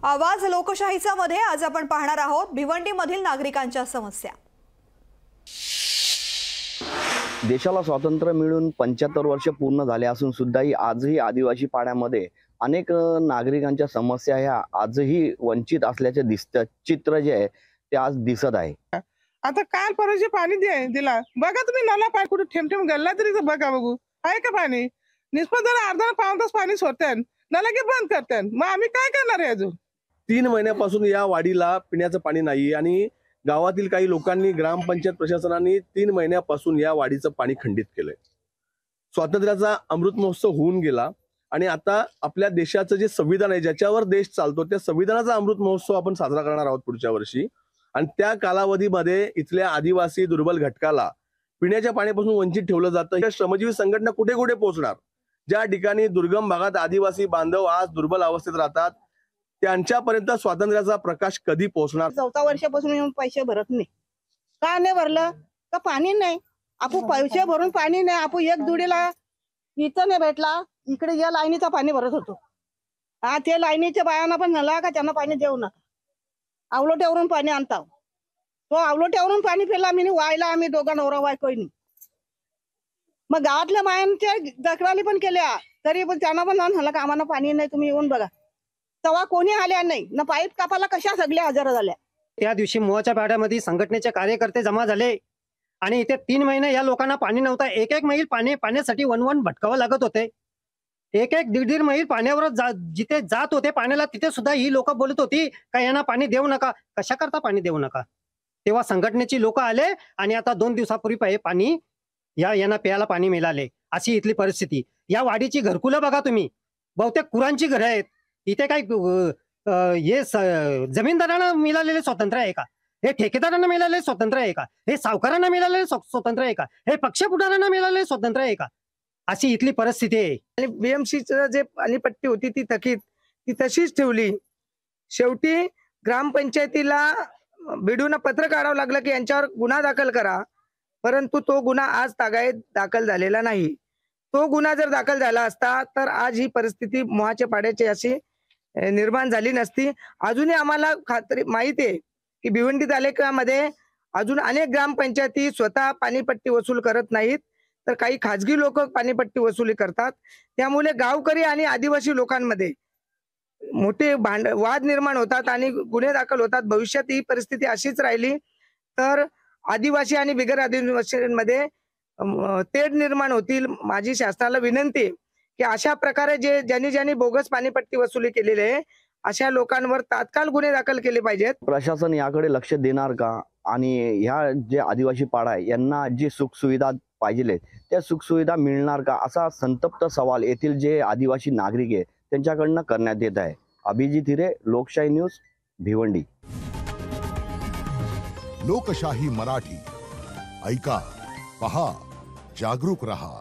आवाज लोकशाहीचा मध्ये आज आपण पाहणार आहोत भिवंडीमधील नागरिकांच्या समस्या। देशाला स्वातंत्र्य मिळून 75 वर्ष पूर्ण झाले असून सुद्धाही आजही आदिवासी पाड्यामध्ये अनेक नागरिकांच्या समस्या ह्या आजही वंचित असल्याचे दिसतं चित्र जे आहे ते आज दिसत आहे। आता काल परवाचे पाणी दिला बघा तुम्ही, नला पाय कुठे ठेम ठेम गल्ला तरी बघा बघू आहे का पाणी। निष्पन्न अर्धा पाऊण तास पाणी सोडतात, नला की बंद करतात, मग आम्ही काय करणार आहे। अजून 3 महिन्यापासून या वाडीला पिण्याचं पाणी नाही आणि गावातील काही लोकांनी ग्रामपंचायत प्रशासनाने 3 महिन्यापासून या वाडीचं पाणी खंडित केलंय। स्वातंत्र्याचा अमृत महोत्सव होऊन गेला आणि आता आपल्या देशाचं जे संविधान आहे ज्याच्यावर देश चालतो त्या संविधानाचा अमृत महोत्सव आपण साजरा करणार आहोत पुढच्या वर्षी। आणि त्या कालावधीमध्ये इथल्या आदिवासी दुर्बल घटकाला पिण्याच्या पाण्यापासून वंचित ठेवलं जातं। या श्रमजीवी संघटना कुठे कुठे पोहोचणार? ज्या ठिकाणी दुर्गम भागात आदिवासी बांधव आज दुर्बल अवस्थेत राहतात त्यांच्यापर्यंत स्वातंत्र्याचा प्रकाश कधी पोहोचणार? 14 वर्षापासून येऊन पैसे भरत नाही। का नाही भरलं? का पाणी नाही। आपण पैसे भरून पाणी नाही, आपण एक दुडीला इथं नाही भेटला, इकडे या लाईनीचा पाणी भरत होतो। हा ते लाईनीच्या बायांना पण नला का त्यांना पाणी देऊ नका, आवलोट्यावरून पाणी आणता। तो आवलोट्यावरून पाणी पिला मी वायला, आम्ही दोघं नवरा बायकोनी। मग गावातल्या बायांच्या तक्रारी पण केल्या तरी पण त्यांना पण झालं का आम्हाला पाणी नाही, तुम्ही येऊन बघा। तेव्हा कोणी आल्या नाही ना, पाईप कापाला कशा सगळ्या हजर झाल्या। त्या दिवशी मोहाच्या पाड्यामध्ये संघटनेचे कार्यकर्ते जमा झाले आणि इथे 3 महिने या लोकांना पाणी नव्हतं। एक मैल पाण्यासाठी वन भटकावं लागत होते। एक दीड मैल पाण्यावर जिथे जात होते पाण्याला तिथे सुद्धा ही लोक बोलत होती का यांना पाणी देऊ नका। कशा करता पाणी देऊ नका? तेव्हा संघटनेची लोक आले आणि आता 2 दिवसापूर्वी पाणी यांना प्यायला पाणी मिळाले। अशी इथली परिस्थिती। या वाडीची घरकुलं बघा तुम्ही, बहुतेक कुरांची घरं आहेत। इथे काय हे जमीनदारांना मिळालेले स्वातंत्र्य आहे का? हे ठेकेदारांना मिळालेले स्वातंत्र्य आहे का? हे सावकारांना मिळालेले स्वातंत्र्य आहे का? हे पक्षपुढाऱ्यांना मिळालेले स्वातंत्र्य आहे का? अशी इथली परिस्थिती आहे। आणि बीएमसीचं जे पाणीपट्टी होती ती थकीत ती तशीच ठेवली। शेवटी ग्रामपंचायतीला बिडून पत्र काढावं लागलं की यांच्यावर गुन्हा दाखल करा, परंतु तो गुन्हा आज तागायत दाखल झालेला नाही। तो गुन्हा जर दाखल झाला असता तर आज ही परिस्थिती मोहाच्या पाड्याची अशी निर्माण झाली नसती। अजूनही आम्हाला खात्री माहिती आहे की भिवंडी तालुक्यामध्ये अजून अनेक ग्रामपंचायती स्वतः पाणीपट्टी वसूल करत नाहीत, तर काही खाजगी लोक पाणीपट्टी वसुली करतात। त्यामुळे गावकरी आणि आदिवासी लोकांमध्ये मोठे वाद निर्माण होतात आणि गुन्हे दाखल होतात। भविष्यात ही परिस्थिती अशीच राहिली तर आदिवासी आणि बिगर आदिवासींमध्ये तेढ निर्माण होतील। माझी शासनाला विनंती आहे की अशा प्रकारे ज्यांनी बोगस पाणीपट्टी वसुली केलेली आहे अशा लोकांवर तात्काळ गुन्हे दाखल केले पाहिजेत। प्रशासन याकडे लक्ष देणार का? आणि ह्या जे आदिवासी पाडा आहे यांना जी सुखसुविधा पाहिजे त्या सुखसुविधा मिळणार का, असा संतप्त सवाल येथील जे आदिवासी नागरिक आहे त्यांच्याकडनं करण्यात येत आहे। अभिजित हिरे, लोकशाही न्यूज, भिवंडी। लोकशाही मराठी ऐका, पहा, जागरूक रहा।